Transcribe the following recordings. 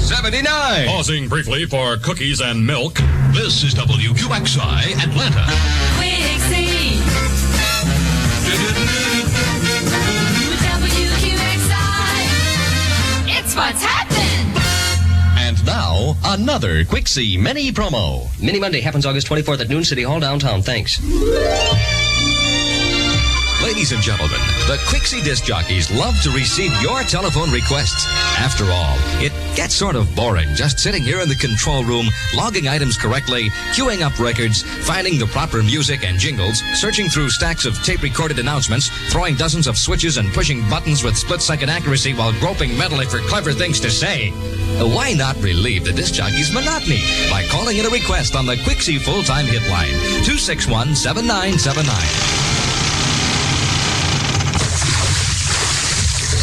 79. Pausing briefly for cookies and milk. This is WQXI Atlanta. WQXI. It's what's happening. And now, another WQXI mini promo. Mini Monday happens August 24th at noon, City Hall, downtown. Thanks. Ladies and gentlemen, the WQXI disc jockeys love to receive your telephone requests. After all, it gets sort of boring just sitting here in the control room, logging items correctly, queuing up records, finding the proper music and jingles, searching through stacks of tape-recorded announcements, throwing dozens of switches and pushing buttons with split-second accuracy while groping mentally for clever things to say. Why not relieve the disc jockey's monotony by calling in a request on the WQXI full-time hit line, 261-7979.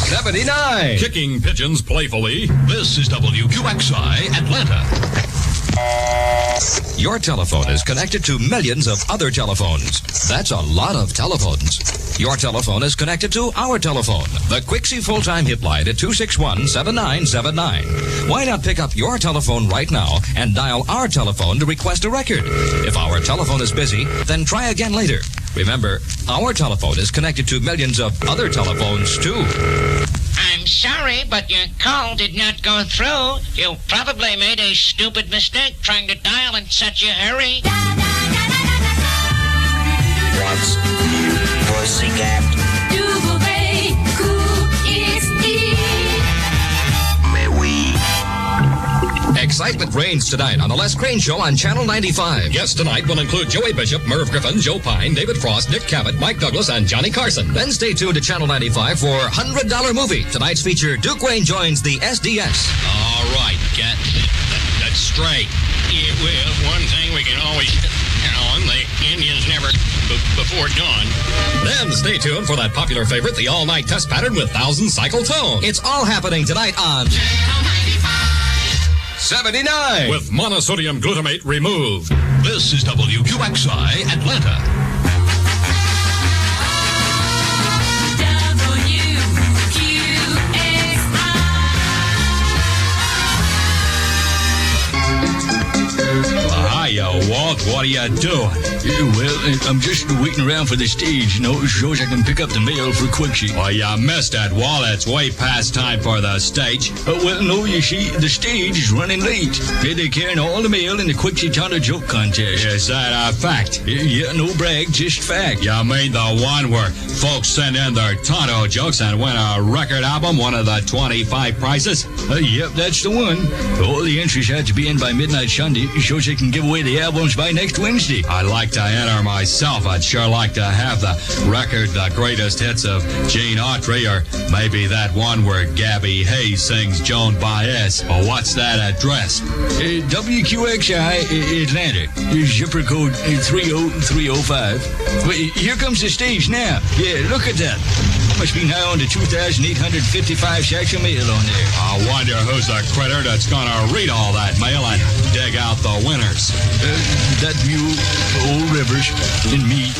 79. Kicking pigeons playfully. This is WQXI Atlanta. Your telephone is connected to millions of other telephones. That's a lot of telephones. Your telephone is connected to our telephone, the WQXI full-time hit line at 261-7979. Why not pick up your telephone right now and dial our telephone to request a record? If our telephone is busy, then try again later. Remember, our telephone is connected to millions of other telephones, too. I'm sorry, but your call did not go through. You probably made a stupid mistake trying to dial in such a hurry. What's new, pussycat? WQXI. Mais oui. Excitement reigns tonight on The Les Crane Show on Channel 95. Guests tonight will include Joey Bishop, Merv Griffin, Joe Pine, David Frost, Nick Cavett, Mike Douglas, and Johnny Carson. Then stay tuned to Channel 95 for $100 Movie. Tonight's feature, Duke Wayne joins the SDS. All right, get that straight. Yeah, well, one thing we can always count on, the Indians never before dawn. Then stay tuned for that popular favorite, the all-night test pattern with 1,000 cycle tone. It's all happening tonight on Channel 95. 79. With monosodium glutamate removed. This is WQXI Atlanta. Hiya, Walt. What are you doing? Well, I'm just waiting around for the stage, so I can pick up the mail for WQXI. Well, you missed it, Walt. It's way past time for the stage. Well, no, you see, the stage is running late. They're carrying all the mail in the WQXI Tonto Joke Contest. Is that a fact? Yeah, no brag, just fact. You mean the one where folks send in their Tonto jokes and win a record album, one of the 25 prizes? Yep, that's the one. All the entries have to be in by midnight Sunday, so they can give away the albums by next Wednesday. I'd like to enter myself. I'd sure like to have the record, the greatest hits of Gene Autry, or maybe that one where Gabby Hayes sings Joan Baez. Or what's that address? WQXI Atlanta. Zipper code 30305. Wait, here comes the stage now. Yeah, look at that. Must be now on the 2,855 sacks of mail on there. I wonder who's the critter that's gonna read all that mail and dig out the winners. That mule, old Rivers, and me.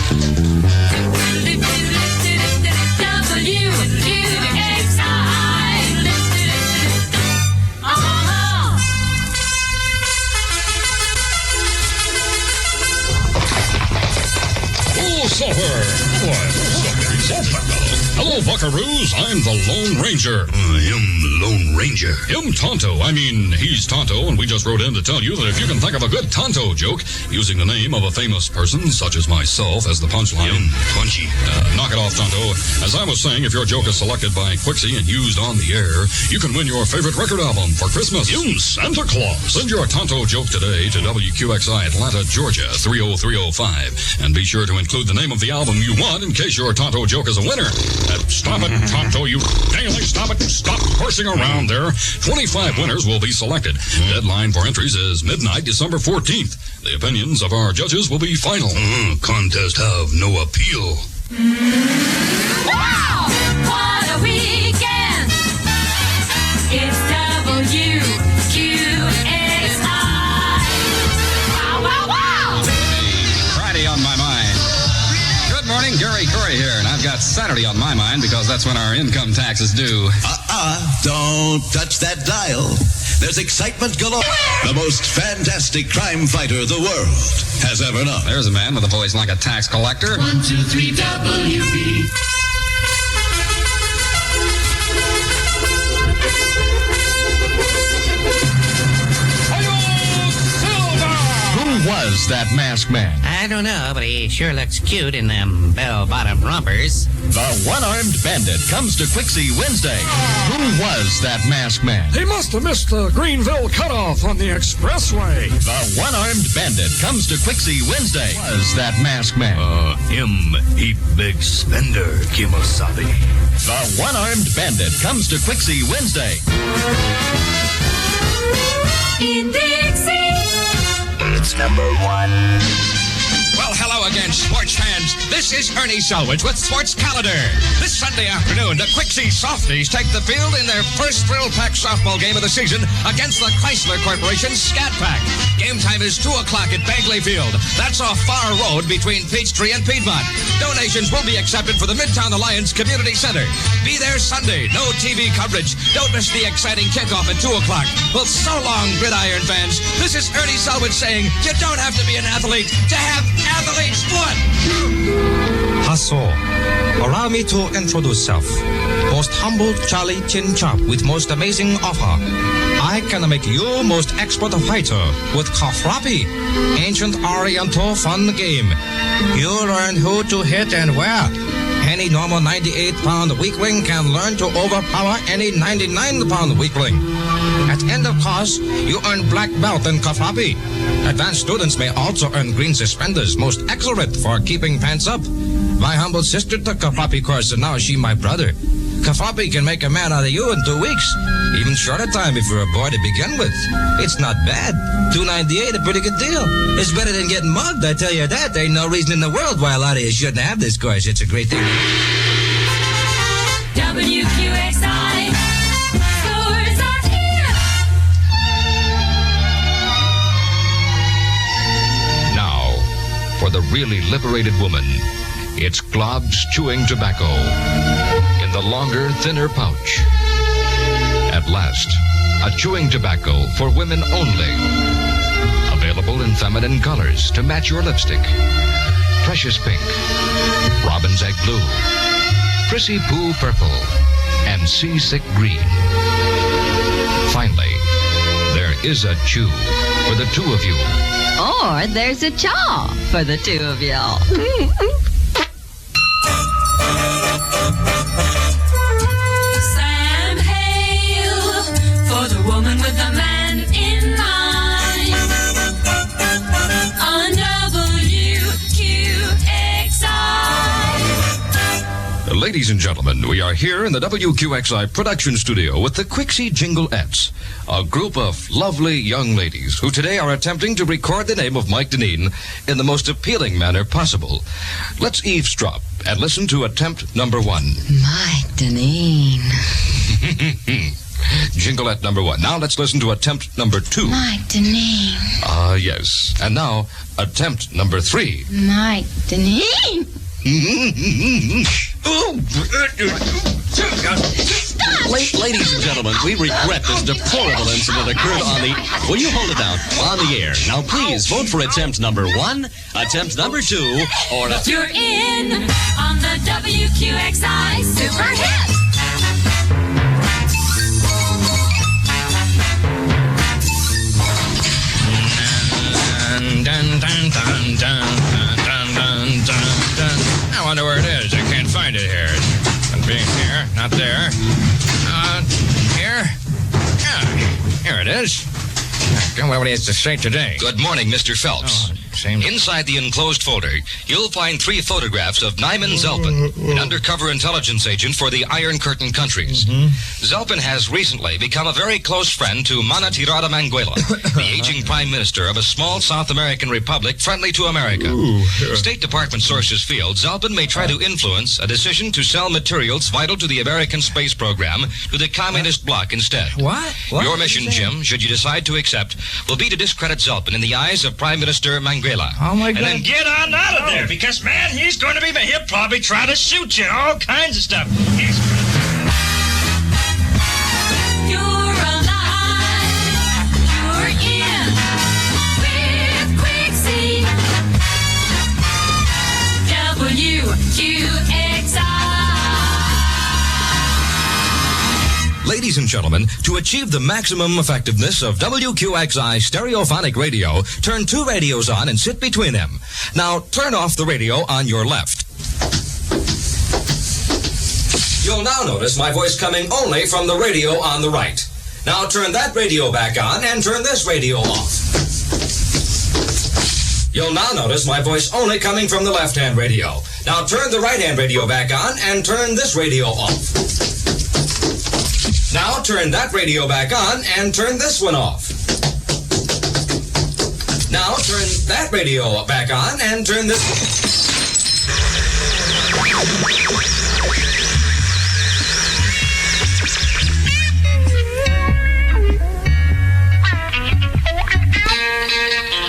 Hello, buckaroos. I'm the Lone Ranger. I'm the Lone Ranger. Him Tonto. I mean, he's Tonto, and we just wrote in to tell you that if you can think of a good Tonto joke using the name of a famous person, such as myself, as the punchline. Punchy. Knock it off, Tonto. As I was saying, if your joke is selected by WQXI and used on the air, you can win your favorite record album for Christmas. Santa Claus. Send your Tonto joke today to WQXI Atlanta, Georgia, 30305. And be sure to include the name of the album you want in case your Tonto joke is a winner. Stop it, Tonto, you daily stop it. Stop horsing around there. 25 winners will be selected. Deadline for entries is midnight, December 14th. The opinions of our judges will be final. Contest have no appeal. Wow! What a weekend! It's WQXI. Wow, wow, wow! Friday on my mind. Good morning, Gary Corey here, and I've got Saturday on my mind because that's when our income tax is due. Don't touch that dial. there's excitement galore. The most fantastic crime fighter the world has ever known. There's a man with a voice like a tax collector. 1, 2, 3, WB. Who was that masked man? I don't know, but he sure looks cute in them bell-bottom rompers. The one-armed bandit comes to Quixie Wednesday. Who was that masked man? He must have missed the Greenville cutoff on the expressway. The one-armed bandit comes to Quixie Wednesday. Who was that masked man? Him, he big spender, Kimosabe. The one-armed bandit comes to Quixie Wednesday. In Dixie. It's number 1. Well, hello again, sports fans. This is Ernie Selwich with Sports Calendar. This Sunday afternoon, the Quixie Softies take the field in their first thrill-packed softball game of the season against the Chrysler Corporation Scat Pack. Game time is 2 o'clock at Bagley Field. That's off Far Road between Peachtree and Piedmont. Donations will be accepted for the Midtown Alliance Community Center. Be there Sunday. No TV coverage. Don't miss the exciting kickoff at 2 o'clock. Well, so long, Gridiron fans. This is Ernie Selwich saying you don't have to be an athlete to have athlete's foot. Hasso, allow me to introduce self. Most humble Charlie Chin Chop with most amazing offer. I can make you most expert fighter with Kafrapi, ancient Oriental fun game. You learn who to hit and where. Any normal 98-pound weakling can learn to overpower any 99-pound weakling. At end of course, you earn black belt in Kafrapi. Advanced students may also earn green suspenders, most excellent for keeping pants up. My humble sister took Kafrapi course and now she my brother. Kafrapi can make a man out of you in 2 weeks. Even shorter time if you're a boy to begin with. It's not bad. $2.98, a pretty good deal. It's better than getting mugged, I tell you that. There ain't no reason in the world why a lot of you shouldn't have this course. It's a great thing. WQXI. Stores are here. Now, for the really liberated woman, it's Glob's chewing tobacco in the longer, thinner pouch. At last, a chewing tobacco for women only. Available in feminine colors to match your lipstick. Precious pink, robin's egg blue, prissy poo purple, and seasick green. Finally, there is a chew for the two of you. Or there's a chaw for the two of y'all. Sam Hale for the woman with the man in mind. On WQXI. Ladies and gentlemen, we are here in the WQXI production studio with the Quixie Jingleettes, a group of lovely young ladies who today are attempting to record the name of Mike Deneen in the most appealing manner possible. Let's eavesdrop and listen to attempt number 1. Mike Deneen. Jingleette number 1. Now let's listen to attempt number 2. Mike Deneen. Yes. And now, attempt number 3. Mike Deneen. Ladies and gentlemen, we regret this deplorable incident occurred on the... Will you hold it down? On the air. Now, please vote for attempt number 1, attempt number 2, or... You're in on the WQXI Super Hit. I wonder where it is. I can't find it here. It's being here, not there. Here? Yeah, here it is. What is to say today? Good morning, Mr. Phelps. Inside the enclosed folder, you'll find 3 photographs of Nyman Zelpin, an undercover intelligence agent for the Iron Curtain countries. Zelpin has recently become a very close friend to Mana Tirada Manguela, the aging prime minister of a small South American republic friendly to America. State Department sources feel Zelpin may try to influence a decision to sell materials vital to the American space program to the communist bloc instead. What? Your mission, Jim, should you decide to accept, will be to discredit Zelpin in the eyes of Prime Minister Manguela. Oh, my God. And then get on out of there, because, man, he's going to be... He'll probably try to shoot you, all kinds of stuff. You're alive. ladies and gentlemen, to achieve the maximum effectiveness of WQXI stereophonic radio, turn two radios on and sit between them. Now, turn off the radio on your left. You'll now notice my voice coming only from the radio on the right. Now turn that radio back on and turn this radio off. You'll now notice my voice only coming from the left-hand radio. Now turn the right-hand radio back on and turn this radio off. Now turn that radio back on and turn this one off. Now turn that radio back on and turn this one.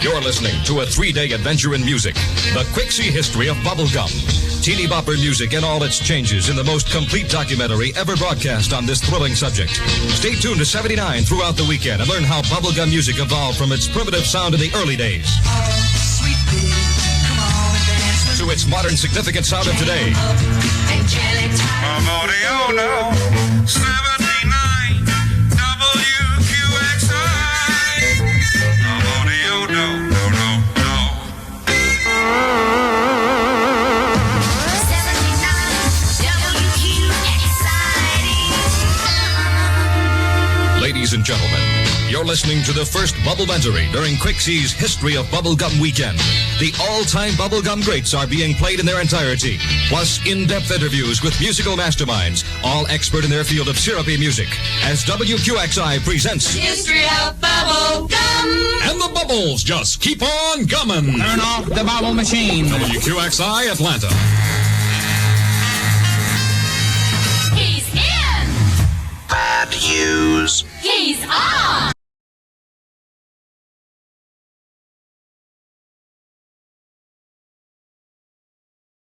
You're listening to a 3-day adventure in music. The Quixie history of Bubblegum. Teeny bopper music and all its changes in the most complete documentary ever broadcast on this thrilling subject. Stay tuned to 79 throughout the weekend and learn how bubblegum music evolved from its primitive sound in the early days to its modern significant sound of today. Ladies and gentlemen, you're listening to the first Bubblementary during Quixie's History of Bubblegum Weekend. The all-time Bubblegum greats are being played in their entirety, plus in-depth interviews with musical masterminds, all expert in their field of syrupy music, as WQXI presents History of Bubblegum. And the bubbles just keep on gumming. Turn off the bubble machine. WQXI Atlanta. He's in. Bad news. He's on.